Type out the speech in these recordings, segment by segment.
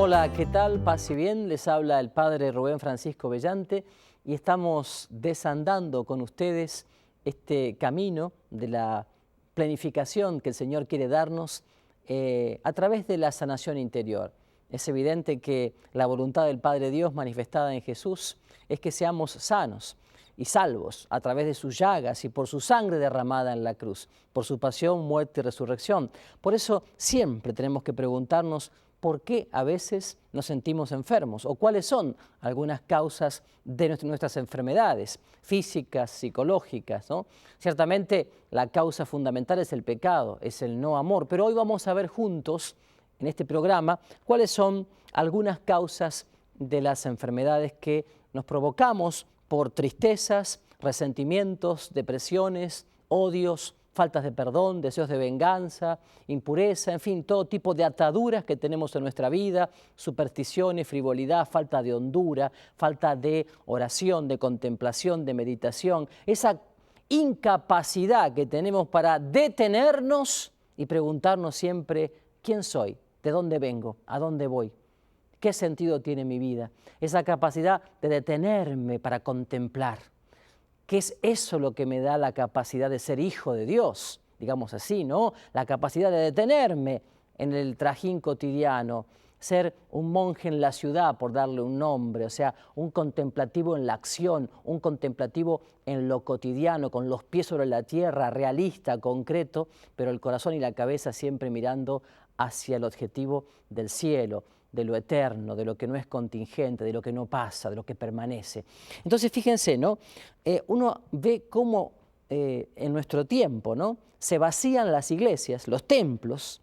Hola, ¿qué tal? Paz y bien, les habla el Padre Rubén Francisco Bellante y estamos desandando con ustedes este camino de la planificación que el Señor quiere darnos a través de la sanación interior. Es evidente que la voluntad del Padre Dios manifestada en Jesús es que seamos sanos y salvos a través de sus llagas y por su sangre derramada en la cruz, por su pasión, muerte y resurrección. Por eso siempre tenemos que preguntarnos por qué a veces nos sentimos enfermos o cuáles son algunas causas de nuestras enfermedades físicas, psicológicas, ¿no? Ciertamente la causa fundamental es el pecado, es el no amor, pero hoy vamos a ver juntos en este programa cuáles son algunas causas de las enfermedades que nos provocamos por tristezas, resentimientos, depresiones, odios, faltas de perdón, deseos de venganza, impureza, en fin, todo tipo de ataduras que tenemos en nuestra vida, supersticiones, frivolidad, falta de hondura, falta de oración, de contemplación, de meditación, esa incapacidad que tenemos para detenernos y preguntarnos siempre, ¿quién soy? ¿De dónde vengo? ¿A dónde voy? ¿Qué sentido tiene mi vida? Esa capacidad de detenerme para contemplar. ¿Qué es eso lo que me da la capacidad de ser hijo de Dios? Digamos así, ¿no? La capacidad de detenerme en el trajín cotidiano, ser un monje en la ciudad, por darle un nombre, o sea, un contemplativo en la acción, un contemplativo en lo cotidiano, con los pies sobre la tierra, realista, concreto, pero el corazón y la cabeza siempre mirando hacia el objetivo del cielo, de lo eterno, de lo que no es contingente, de lo que no pasa, de lo que permanece. Entonces, fíjense, ¿no? Uno ve cómo en nuestro tiempo, ¿no?, se vacían las iglesias, los templos,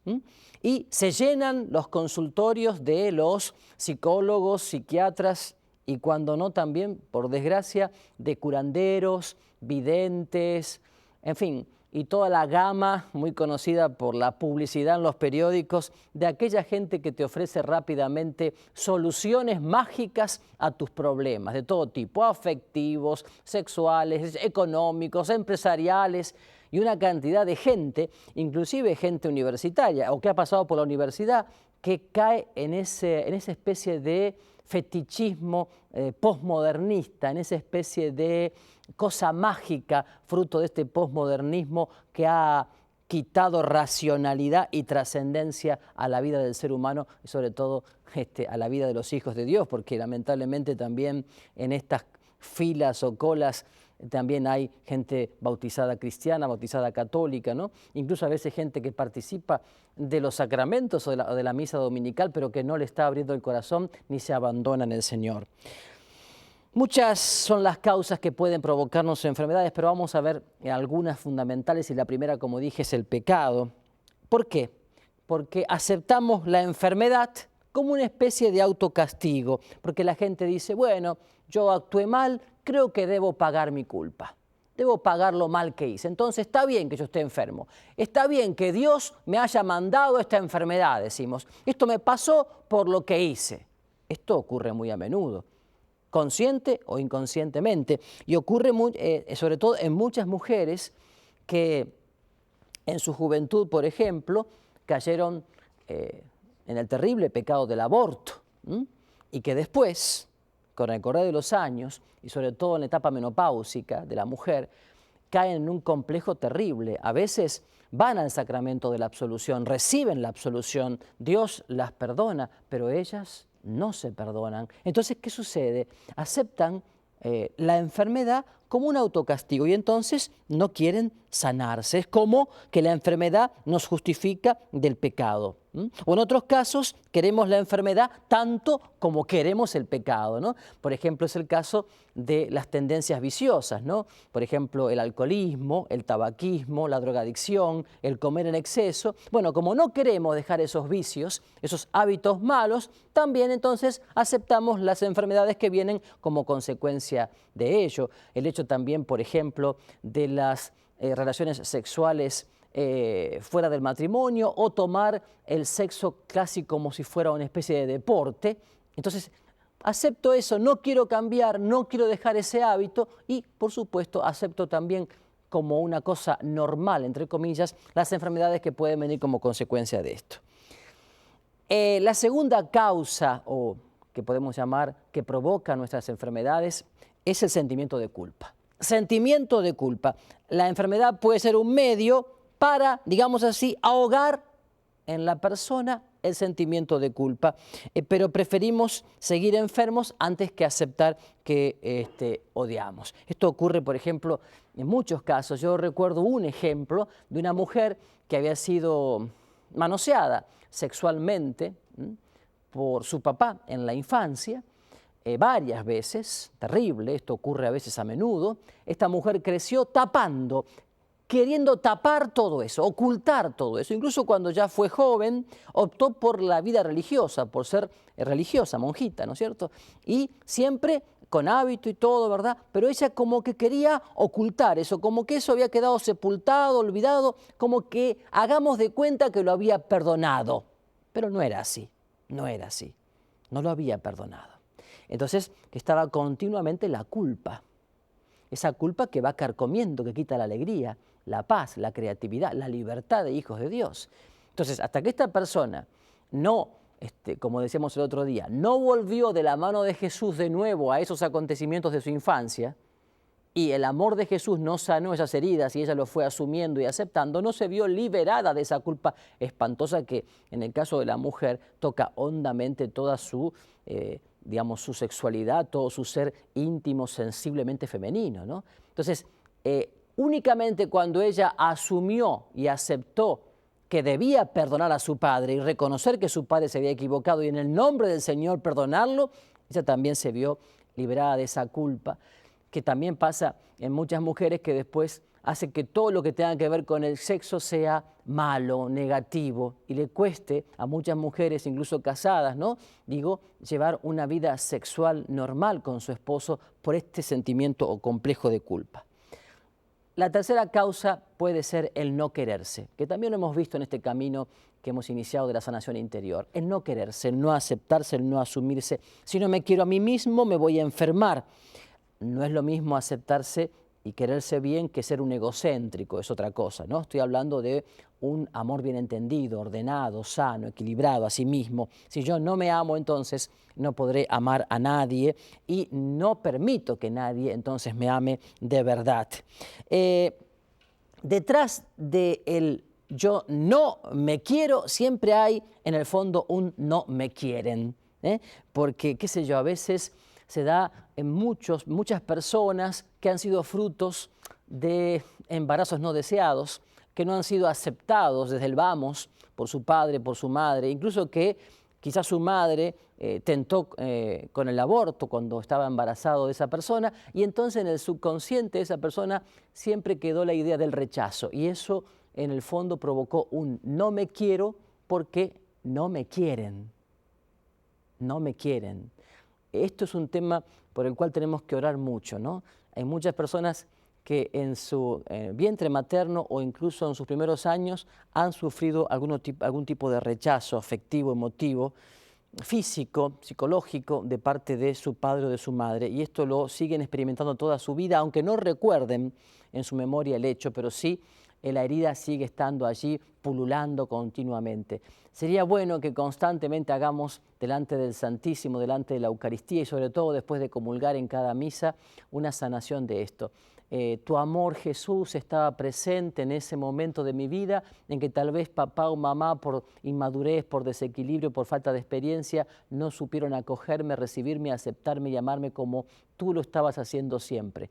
y se llenan los consultorios de los psicólogos, psiquiatras y cuando no también, por desgracia, de curanderos, videntes, en fin, y toda la gama muy conocida por la publicidad en los periódicos de aquella gente que te ofrece rápidamente soluciones mágicas a tus problemas de todo tipo, afectivos, sexuales, económicos, empresariales y una cantidad de gente, inclusive gente universitaria o que ha pasado por la universidad, que cae en esa especie de fetichismo posmodernista, en esa especie de cosa mágica, fruto de este posmodernismo que ha quitado racionalidad y trascendencia a la vida del ser humano y sobre todo a la vida de los hijos de Dios, porque lamentablemente también en estas filas o colas también hay gente bautizada cristiana, bautizada católica, ¿no? Incluso a veces gente que participa de los sacramentos o de la misa dominical, pero que no le está abriendo el corazón ni se abandona en el Señor. Muchas son las causas que pueden provocarnos enfermedades, pero vamos a ver algunas fundamentales y la primera, como dije, es el pecado. ¿Por qué? Porque aceptamos la enfermedad como una especie de autocastigo, porque la gente dice, bueno, yo actué mal, creo que debo pagar mi culpa, debo pagar lo mal que hice, entonces está bien que yo esté enfermo, está bien que Dios me haya mandado esta enfermedad, decimos, esto me pasó por lo que hice. Esto ocurre muy a menudo, consciente o inconscientemente, y ocurre sobre todo en muchas mujeres que en su juventud, por ejemplo, cayeron en el terrible pecado del aborto, y que después, con el correr de los años, y sobre todo en la etapa menopáusica de la mujer, caen en un complejo terrible. A veces van al sacramento de la absolución, reciben la absolución, Dios las perdona, pero ellas no se perdonan. Entonces, ¿qué sucede? Aceptan la enfermedad como un autocastigo y entonces no quieren sanarse. Es como que la enfermedad nos justifica del pecado. O en otros casos queremos la enfermedad tanto como queremos el pecado, ¿no? Por ejemplo, es el caso de las tendencias viciosas, ¿no? Por ejemplo, el alcoholismo, el tabaquismo, la drogadicción, el comer en exceso. Bueno, como no queremos dejar esos vicios, esos hábitos malos, también entonces aceptamos las enfermedades que vienen como consecuencia de ello. El hecho también, por ejemplo, de las relaciones sexuales fuera del matrimonio o tomar el sexo casi como si fuera una especie de deporte. Entonces, acepto eso, no quiero cambiar, no quiero dejar ese hábito y, por supuesto, acepto también como una cosa normal, entre comillas, las enfermedades que pueden venir como consecuencia de esto. La segunda causa, o que podemos llamar que provoca nuestras enfermedades, es el sentimiento de culpa. Sentimiento de culpa. La enfermedad puede ser un medio para, digamos así, ahogar en la persona el sentimiento de culpa, pero preferimos seguir enfermos antes que aceptar que odiamos. Esto ocurre, por ejemplo, en muchos casos. Yo recuerdo un ejemplo de una mujer que había sido manoseada sexualmente por su papá en la infancia, varias veces, terrible, esto ocurre a veces a menudo. Esta mujer creció tapando, queriendo tapar todo eso, ocultar todo eso. Incluso cuando ya fue joven, optó por la vida religiosa, por ser religiosa, monjita, ¿no es cierto? Y siempre con hábito y todo, ¿verdad? Pero ella como que quería ocultar eso, como que eso había quedado sepultado, olvidado, como que hagamos de cuenta que lo había perdonado. Pero no era así, no era así, no lo había perdonado. Entonces, que estaba continuamente la culpa. Esa culpa que va carcomiendo, que quita la alegría, la paz, la creatividad, la libertad de hijos de Dios. Entonces, hasta que esta persona no, como decíamos el otro día, no volvió de la mano de Jesús de nuevo a esos acontecimientos de su infancia, y el amor de Jesús no sanó esas heridas y ella lo fue asumiendo y aceptando, no se vio liberada de esa culpa espantosa que en el caso de la mujer toca hondamente toda su digamos, su sexualidad, todo su ser íntimo, sensiblemente femenino, ¿no? Entonces, únicamente cuando ella asumió y aceptó que debía perdonar a su padre y reconocer que su padre se había equivocado y en el nombre del Señor perdonarlo, ella también se vio liberada de esa culpa, que también pasa en muchas mujeres que después hace que todo lo que tenga que ver con el sexo sea malo, negativo, y le cueste a muchas mujeres, incluso casadas, ¿no? Digo, llevar una vida sexual normal con su esposo por este sentimiento o complejo de culpa. La tercera causa puede ser el no quererse, que también lo hemos visto en este camino que hemos iniciado de la sanación interior. El no quererse, el no aceptarse, el no asumirse. Si no me quiero a mí mismo, me voy a enfermar. No es lo mismo aceptarse y quererse bien que ser un egocéntrico, es otra cosa, ¿no? Estoy hablando de un amor bien entendido, ordenado, sano, equilibrado a sí mismo. Si yo no me amo, entonces no podré amar a nadie y no permito que nadie entonces me ame de verdad. Detrás del yo no me quiero, siempre hay en el fondo un no me quieren, porque, qué sé yo, a veces se da en muchas personas que han sido frutos de embarazos no deseados, que no han sido aceptados desde el vamos por su padre, por su madre, incluso que quizás su madre tentó con el aborto cuando estaba embarazado de esa persona, y entonces en el subconsciente de esa persona siempre quedó la idea del rechazo, y eso en el fondo provocó un no me quiero porque no me quieren, no me quieren. Esto es un tema por el cual tenemos que orar mucho, ¿no? Hay muchas personas que en su vientre materno o incluso en sus primeros años han sufrido algún tipo de rechazo afectivo, emotivo, físico, psicológico de parte de su padre o de su madre, y esto lo siguen experimentando toda su vida, aunque no recuerden en su memoria el hecho, pero sí la herida sigue estando allí, pululando continuamente. Sería bueno que constantemente hagamos delante del Santísimo, delante de la Eucaristía y sobre todo después de comulgar en cada misa, una sanación de esto. Tu amor, Jesús, estaba presente en ese momento de mi vida en que tal vez papá o mamá por inmadurez, por desequilibrio, por falta de experiencia, no supieron acogerme, recibirme, aceptarme y amarme como tú lo estabas haciendo siempre.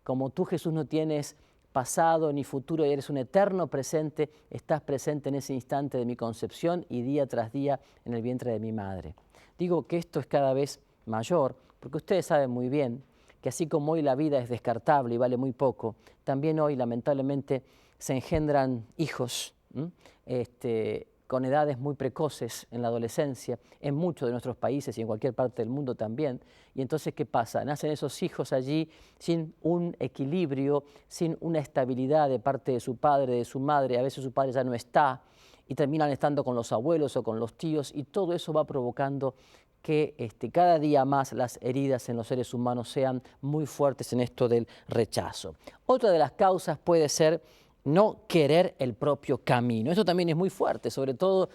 Como tú, Jesús, no tienes pasado ni futuro y eres un eterno presente, estás presente en ese instante de mi concepción y día tras día en el vientre de mi madre. Digo que esto es cada vez mayor porque ustedes saben muy bien que así como hoy la vida es descartable y vale muy poco, también hoy lamentablemente se engendran hijos con edades muy precoces en la adolescencia, en muchos de nuestros países y en cualquier parte del mundo también. Y entonces, ¿qué pasa? Nacen esos hijos allí sin un equilibrio, sin una estabilidad de parte de su padre, de su madre. A veces su padre ya no está y terminan estando con los abuelos o con los tíos, y todo eso va provocando que cada día más las heridas en los seres humanos sean muy fuertes en esto del rechazo. Otra de las causas puede ser no querer el propio camino. Esto también es muy fuerte, sobre todo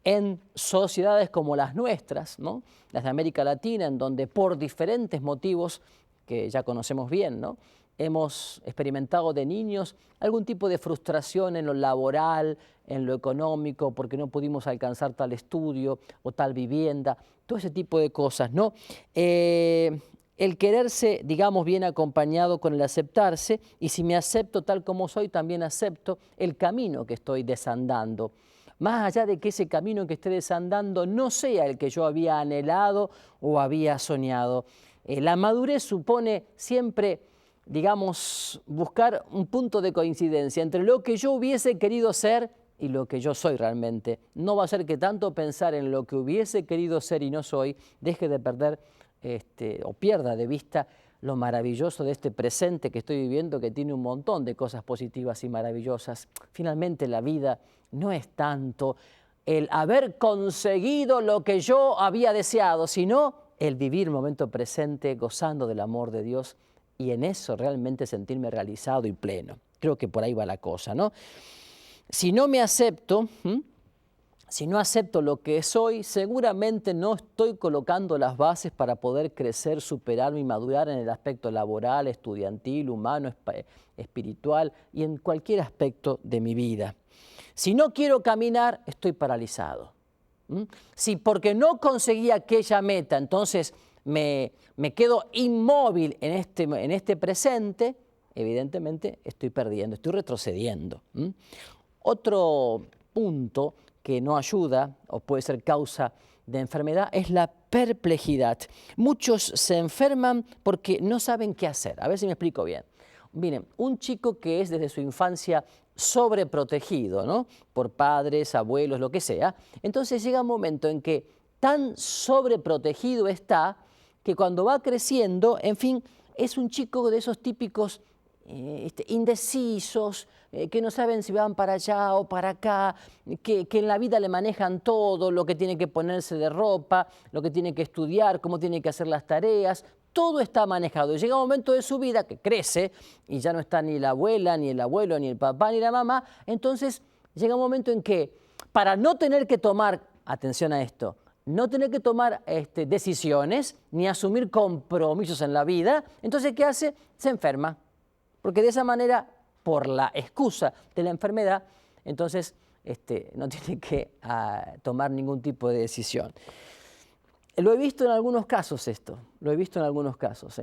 en sociedades como las nuestras, ¿no? Las de América Latina, en donde por diferentes motivos que ya conocemos bien, ¿no?, hemos experimentado de niños algún tipo de frustración en lo laboral, en lo económico, porque no pudimos alcanzar tal estudio o tal vivienda, todo ese tipo de cosas, ¿no? El quererse, digamos, bien acompañado con el aceptarse, y si me acepto tal como soy, también acepto el camino que estoy desandando. Más allá de que ese camino que esté desandando no sea el que yo había anhelado o había soñado. La madurez supone siempre, digamos, buscar un punto de coincidencia entre lo que yo hubiese querido ser y lo que yo soy realmente. No va a ser que tanto pensar en lo que hubiese querido ser y no soy, deje de perder o pierda de vista lo maravilloso de este presente que estoy viviendo, que tiene un montón de cosas positivas y maravillosas. Finalmente la vida no es tanto el haber conseguido lo que yo había deseado, sino el vivir el momento presente gozando del amor de Dios y en eso realmente sentirme realizado y pleno. Creo que por ahí va la cosa, ¿no? Si no me acepto, si no acepto lo que soy, seguramente no estoy colocando las bases para poder crecer, superarme y madurar en el aspecto laboral, estudiantil, humano, espiritual y en cualquier aspecto de mi vida. Si no quiero caminar, estoy paralizado. Si porque no conseguí aquella meta, entonces me quedo inmóvil en este presente, evidentemente estoy perdiendo, estoy retrocediendo. Otro punto que no ayuda o puede ser causa de enfermedad es la perplejidad. Muchos se enferman porque no saben qué hacer. A ver si me explico bien. Miren, un chico que es desde su infancia sobreprotegido, ¿no?, por padres, abuelos, lo que sea, entonces llega un momento en que tan sobreprotegido está que cuando va creciendo, en fin, es un chico de esos típicos indecisos, que no saben si van para allá o para acá, que en la vida le manejan todo, lo que tiene que ponerse de ropa, lo que tiene que estudiar, cómo tiene que hacer las tareas, todo está manejado. Y llega un momento de su vida que crece y ya no está ni la abuela, ni el abuelo, ni el papá, ni la mamá, entonces llega un momento en que para no tener que tomar, atención a esto, no tener que tomar decisiones ni asumir compromisos en la vida, entonces ¿qué hace? Se enferma. Porque de esa manera, por la excusa de la enfermedad, entonces no tiene que tomar ningún tipo de decisión. Lo he visto en algunos casos esto, lo he visto en algunos casos.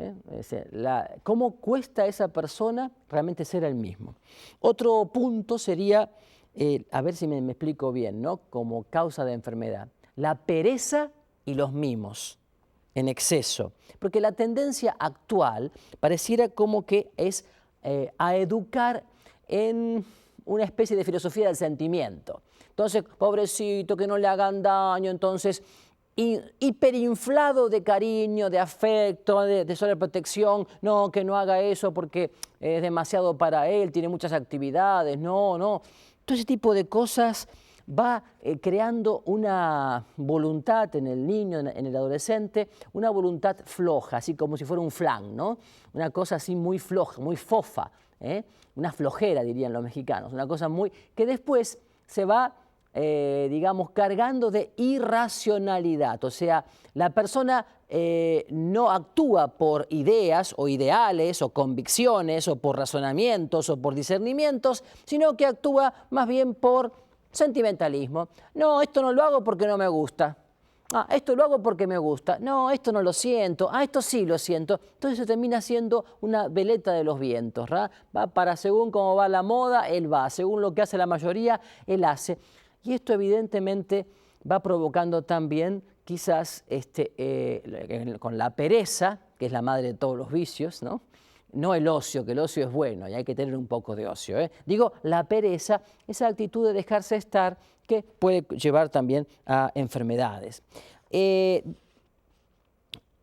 Cómo cuesta a esa persona realmente ser el mismo. Otro punto sería, a ver si me explico bien, ¿no?, como causa de enfermedad, la pereza y los mimos en exceso. Porque la tendencia actual pareciera como que es a educar en una especie de filosofía del sentimiento. Entonces, pobrecito, que no le hagan daño, entonces hiperinflado de cariño, de afecto, de sobreprotección, no, que no haga eso porque es demasiado para él, tiene muchas actividades, no. Todo ese tipo de cosas va creando una voluntad en el niño, en el adolescente, una voluntad floja, así como si fuera un flan, ¿no? Una cosa así muy floja, muy fofa, una flojera dirían los mexicanos, una cosa que después se va digamos, cargando de irracionalidad. O sea, la persona no actúa por ideas o ideales o convicciones o por razonamientos o por discernimientos, sino que actúa más bien por sentimentalismo. No, esto no lo hago porque no me gusta. Esto lo hago porque me gusta. No, esto no lo siento. Esto sí lo siento. Entonces se termina siendo una veleta de los vientos, ¿verdad? Va para según cómo va la moda, él va. Según lo que hace la mayoría, él hace. Y esto evidentemente va provocando también quizás con la pereza, que es la madre de todos los vicios, ¿no? No el ocio, que el ocio es bueno y hay que tener un poco de ocio. Digo, la pereza, esa actitud de dejarse estar que puede llevar también a enfermedades.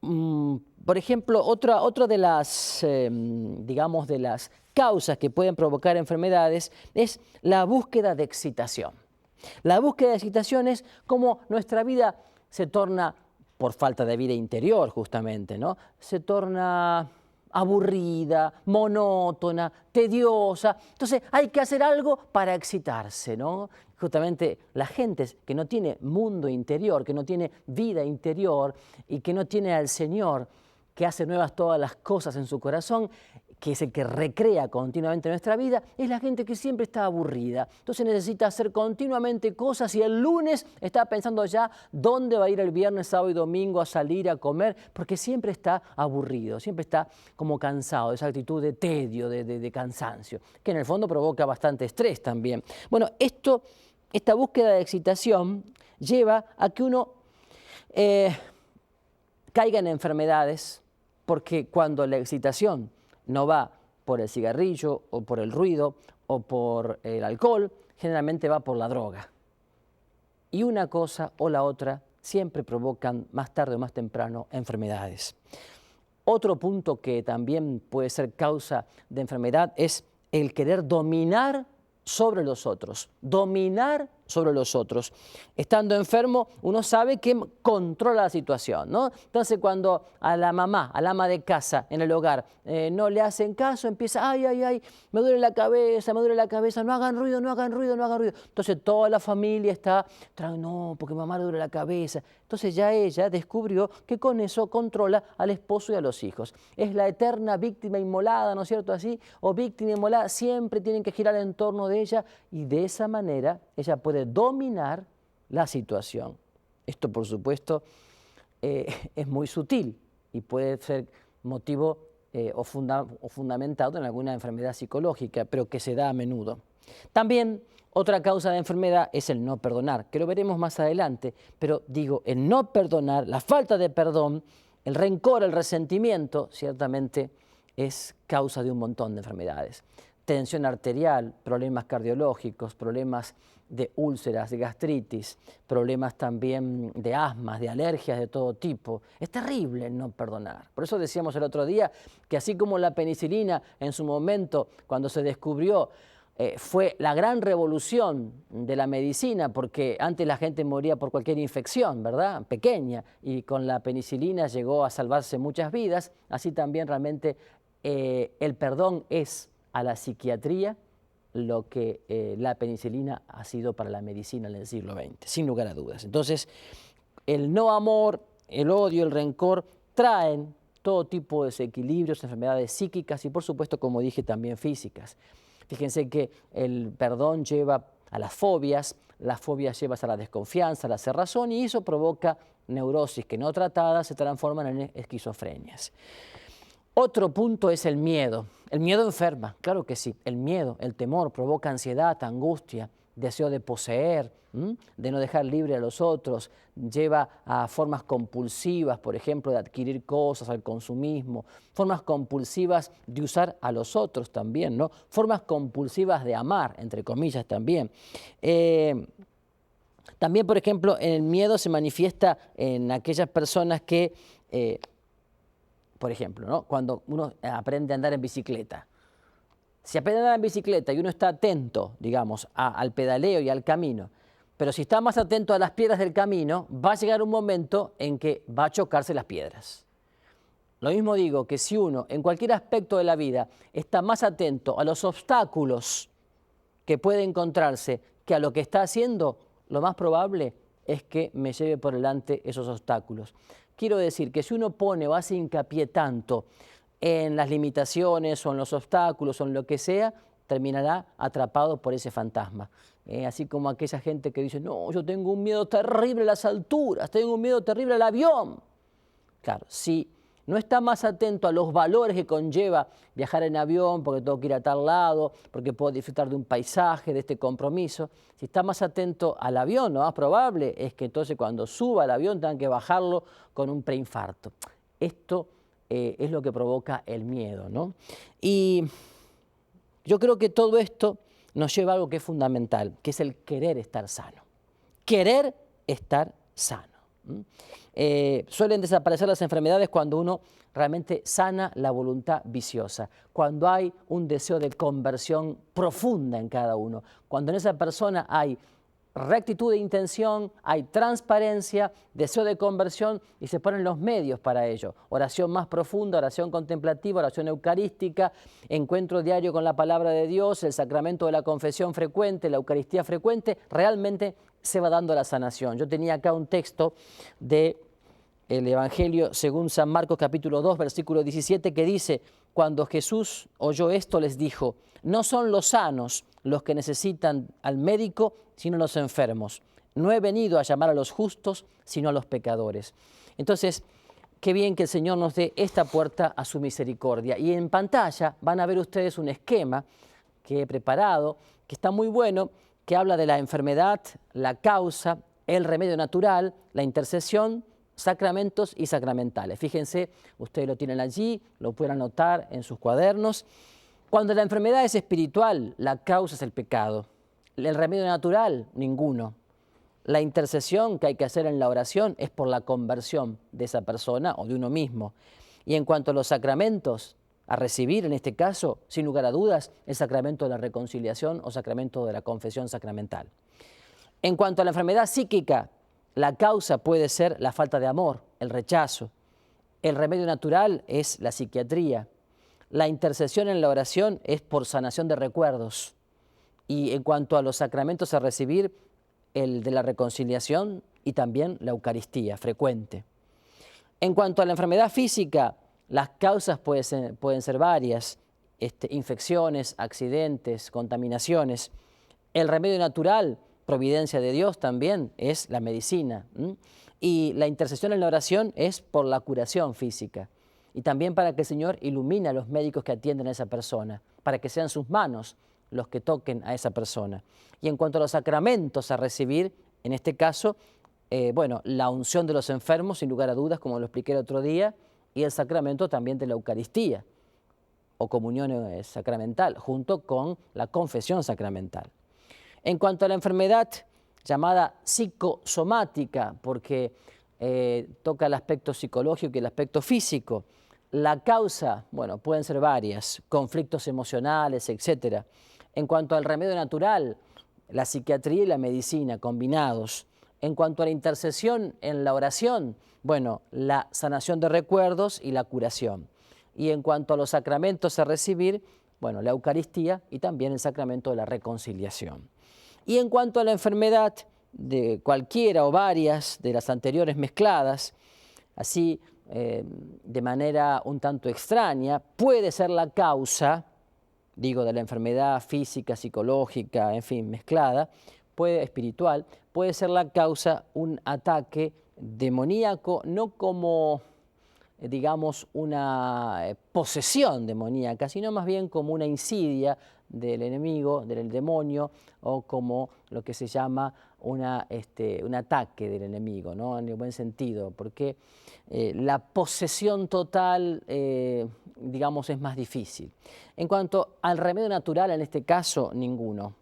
Por ejemplo, otra de las, digamos, de las causas que pueden provocar enfermedades es la búsqueda de excitación. La búsqueda de excitación es como nuestra vida se torna, por falta de vida interior justamente, ¿no?, se torna aburrida, monótona, tediosa. Entonces hay que hacer algo para excitarse, ¿no? Justamente la gente que no tiene mundo interior, que no tiene vida interior y que no tiene al Señor, que hace nuevas todas las cosas en su corazón, que es el que recrea continuamente nuestra vida, es la gente que siempre está aburrida. Entonces necesita hacer continuamente cosas y el lunes está pensando ya dónde va a ir el viernes, sábado y domingo a salir a comer, porque siempre está aburrido, siempre está como cansado, de esa actitud de tedio, de cansancio, que en el fondo provoca bastante estrés también. Bueno, esta búsqueda de excitación lleva a que uno caiga en enfermedades, porque cuando la excitación no va por el cigarrillo o por el ruido o por el alcohol, generalmente va por la droga. Y una cosa o la otra siempre provocan más tarde o más temprano enfermedades. Otro punto que también puede ser causa de enfermedad es el querer dominar sobre los otros, dominar sobre los otros. Estando enfermo, uno sabe que controla la situación, ¿no? Entonces, cuando a la mamá, al ama de casa en el hogar, no le hacen caso, empieza, ay, ay, ay, me duele la cabeza, no hagan ruido, no hagan ruido, no hagan ruido. Entonces, toda la familia está, no, porque mamá le duele la cabeza. Entonces, ya ella descubrió que con eso controla al esposo y a los hijos. Es la eterna víctima inmolada, ¿no es cierto así? O víctima inmolada, siempre tienen que girar en torno de ella y de esa manera ella puede dominar la situación. Esto, por supuesto, es muy sutil y puede ser motivo o fundamentado en alguna enfermedad psicológica, pero que se da a menudo. También otra causa de enfermedad es el no perdonar, que lo veremos más adelante, pero digo, el no perdonar, la falta de perdón, el rencor, el resentimiento, ciertamente es causa de un montón de enfermedades. Tensión arterial, problemas cardiológicos, problemas de úlceras, de gastritis, problemas también de asmas, de alergias de todo tipo. Es terrible el no perdonar. Por eso decíamos el otro día que así como la penicilina en su momento, cuando se descubrió, fue la gran revolución de la medicina, porque antes la gente moría por cualquier infección, ¿verdad? Pequeña, y con la penicilina llegó a salvarse muchas vidas, así también realmente el perdón es a la psiquiatría lo que la penicilina ha sido para la medicina en el siglo XX, sin lugar a dudas. Entonces, el no amor, el odio, el rencor traen todo tipo de desequilibrios, enfermedades psíquicas y, por supuesto, como dije, también físicas. Fíjense que el perdón lleva a las fobias llevan a la desconfianza, a la cerrazón, y eso provoca neurosis que no tratadas se transforman en esquizofrenias. Otro punto es el miedo. El miedo enferma, claro que sí. El miedo, el temor provoca ansiedad, angustia, deseo de poseer, de no dejar libre a los otros, lleva a formas compulsivas, por ejemplo, de adquirir cosas, al consumismo, formas compulsivas de usar a los otros también, ¿no? Formas compulsivas de amar, entre comillas también. También, por ejemplo, el miedo se manifiesta en aquellas personas que por ejemplo, ¿no? Cuando uno aprende a andar en bicicleta. Si aprende a andar en bicicleta y uno está atento, digamos, al pedaleo y al camino, pero si está más atento a las piedras del camino, va a llegar un momento en que va a chocarse las piedras. Lo mismo digo que si uno, en cualquier aspecto de la vida, está más atento a los obstáculos que puede encontrarse que a lo que está haciendo, lo más probable es que me lleve por delante esos obstáculos. Quiero decir que si uno pone o hace hincapié tanto en las limitaciones o en los obstáculos o en lo que sea, terminará atrapado por ese fantasma. Así como aquella gente que dice, no, yo tengo un miedo terrible a las alturas, tengo un miedo terrible al avión. Claro, si no está más atento a los valores que conlleva viajar en avión, porque tengo que ir a tal lado, porque puedo disfrutar de un paisaje, de este compromiso. Si está más atento al avión, lo más probable es que entonces cuando suba al avión tengan que bajarlo con un preinfarto. Esto es lo que provoca el miedo, ¿no? Y yo creo que todo esto nos lleva a algo que es fundamental, que es el querer estar sano. Querer estar sano. Suelen desaparecer las enfermedades cuando uno realmente sana la voluntad viciosa, cuando hay un deseo de conversión profunda en cada uno, cuando en esa persona hay rectitud de intención, hay transparencia, deseo de conversión y se ponen los medios para ello. Oración más profunda, oración contemplativa, oración eucarística, encuentro diario con la palabra de Dios, el sacramento de la confesión frecuente, la Eucaristía frecuente, realmente se va dando la sanación. Yo tenía acá un texto del Evangelio según San Marcos capítulo 2, versículo 17, que dice: cuando Jesús oyó esto les dijo, no son los sanos los que necesitan al médico, sino los enfermos. No he venido a llamar a los justos, sino a los pecadores. Entonces, qué bien que el Señor nos dé esta puerta a su misericordia. Y en pantalla van a ver ustedes un esquema que he preparado, que está muy bueno, que habla de la enfermedad, la causa, el remedio natural, la intercesión, sacramentos y sacramentales. Fíjense, ustedes lo tienen allí, lo pueden anotar en sus cuadernos. Cuando la enfermedad es espiritual, la causa es el pecado. El remedio natural, ninguno. La intercesión que hay que hacer en la oración es por la conversión de esa persona o de uno mismo. Y en cuanto a los sacramentos, a recibir en este caso, sin lugar a dudas, el sacramento de la reconciliación o sacramento de la confesión sacramental. En cuanto a la enfermedad psíquica, la causa puede ser la falta de amor, el rechazo. El remedio natural es la psiquiatría. La intercesión en la oración es por sanación de recuerdos. Y en cuanto a los sacramentos a recibir, el de la reconciliación y también la Eucaristía frecuente. En cuanto a la enfermedad física, las causas pueden ser varias, infecciones, accidentes, contaminaciones. El remedio natural, providencia de Dios también, es la medicina. Y la intercesión en la oración es por la curación física. Y también para que el Señor ilumine a los médicos que atienden a esa persona, para que sean sus manos los que toquen a esa persona. Y en cuanto a los sacramentos a recibir, en este caso, la unción de los enfermos, sin lugar a dudas, como lo expliqué el otro día, y el sacramento también de la Eucaristía o comunión sacramental, junto con la confesión sacramental. En cuanto a la enfermedad llamada psicosomática, porque toca el aspecto psicológico y el aspecto físico, la causa, pueden ser varias, conflictos emocionales, etc. En cuanto al remedio natural, la psiquiatría y la medicina combinados. En cuanto a la intercesión en la oración, la sanación de recuerdos y la curación. Y en cuanto a los sacramentos a recibir, la Eucaristía y también el sacramento de la reconciliación. Y en cuanto a la enfermedad de cualquiera o varias de las anteriores mezcladas, así de manera un tanto extraña, puede ser la causa, digo, de la enfermedad física, psicológica, en fin, mezclada, espiritual, puede ser la causa un ataque demoníaco, no como, digamos, una posesión demoníaca, sino más bien como una insidia del enemigo, del demonio, o como lo que se llama un ataque del enemigo, ¿no? En el buen sentido, porque la posesión total, digamos, es más difícil. En cuanto al remedio natural, en este caso, ninguno.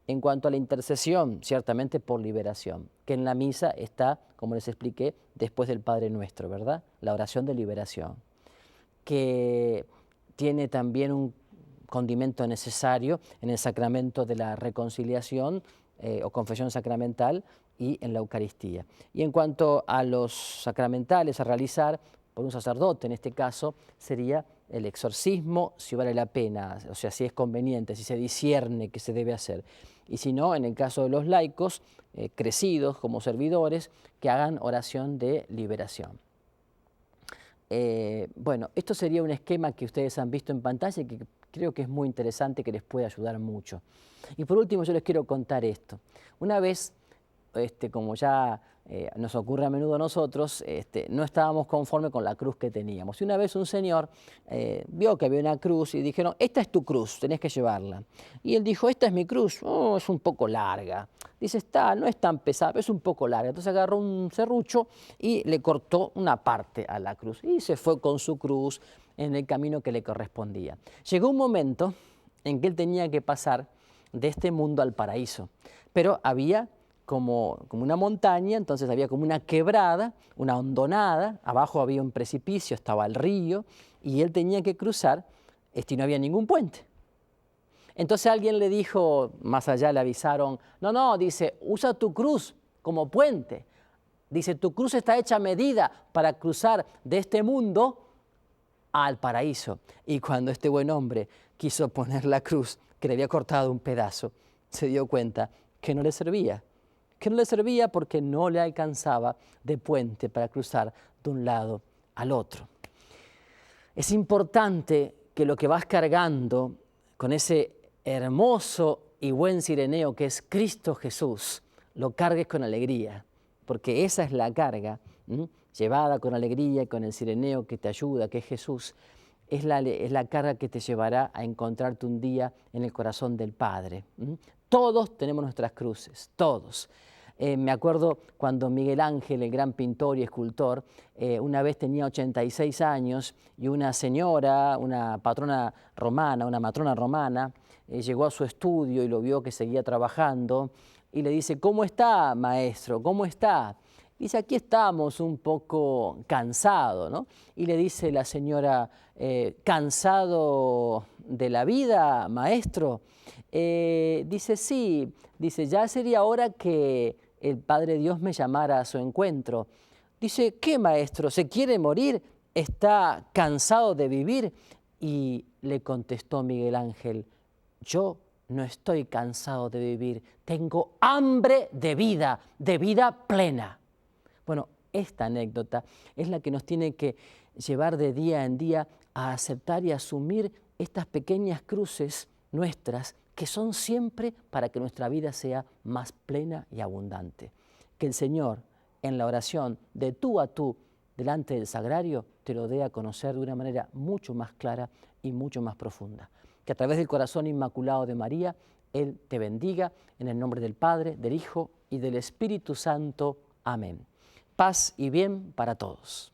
En cuanto a la intercesión, ciertamente por liberación, que en la misa está, como les expliqué, después del Padre Nuestro, ¿verdad? La oración de liberación, que tiene también un condimento necesario en el sacramento de la reconciliación o confesión sacramental y en la Eucaristía. Y en cuanto a los sacramentales a realizar por un sacerdote, en este caso, sería el exorcismo, si vale la pena, o sea, si es conveniente, si se discierne que se debe hacer. Y si no, en el caso de los laicos, crecidos como servidores, que hagan oración de liberación. Esto sería un esquema que ustedes han visto en pantalla y que creo que es muy interesante, que les puede ayudar mucho. Y por último, yo les quiero contar esto. Una vez, como ya nos ocurre a menudo a nosotros, no estábamos conformes con la cruz que teníamos. Y una vez un señor vio que había una cruz y dijeron, esta es tu cruz, tenés que llevarla. Y él dijo, esta es mi cruz, es un poco larga. Dice, no es tan pesada, es un poco larga. Entonces agarró un serrucho y le cortó una parte a la cruz. Y se fue con su cruz en el camino que le correspondía. Llegó un momento en que él tenía que pasar de este mundo al paraíso. Pero había como una montaña, entonces había como una quebrada, una hondonada, abajo había un precipicio, estaba el río, y él tenía que cruzar, y no había ningún puente. Entonces alguien le dijo, más allá le avisaron, no, no, dice, usa tu cruz como puente. Dice, tu cruz está hecha a medida para cruzar de este mundo al paraíso. Y cuando este buen hombre quiso poner la cruz, que le había cortado un pedazo, se dio cuenta que no le servía. Que no le servía porque no le alcanzaba de puente para cruzar de un lado al otro. Es importante que lo que vas cargando con ese hermoso y buen cireneo que es Cristo Jesús, lo cargues con alegría, porque esa es la carga, llevada con alegría y con el cireneo que te ayuda, que es Jesús, es la carga que te llevará a encontrarte un día en el corazón del Padre. Todos tenemos nuestras cruces, todos. Me acuerdo cuando Miguel Ángel, el gran pintor y escultor, una vez tenía 86 años y una señora, una patrona romana, una matrona romana, llegó a su estudio y lo vio que seguía trabajando y le dice, ¿cómo está, maestro? ¿Cómo está? Dice, aquí estamos un poco cansados, ¿no? Y le dice la señora, ¿cansado de la vida, maestro? Dice, sí, dice, ya sería hora que el Padre Dios me llamara a su encuentro. Dice, ¿qué, maestro? ¿Se quiere morir? ¿Está cansado de vivir? Y le contestó Miguel Ángel, yo no estoy cansado de vivir, tengo hambre de vida plena. Bueno, esta anécdota es la que nos tiene que llevar de día en día a aceptar y asumir estas pequeñas cruces nuestras que son siempre para que nuestra vida sea más plena y abundante. Que el Señor, en la oración de tú a tú, delante del sagrario, te lo dé a conocer de una manera mucho más clara y mucho más profunda. Que a través del corazón inmaculado de María, Él te bendiga en el nombre del Padre, del Hijo y del Espíritu Santo. Amén. Paz y bien para todos.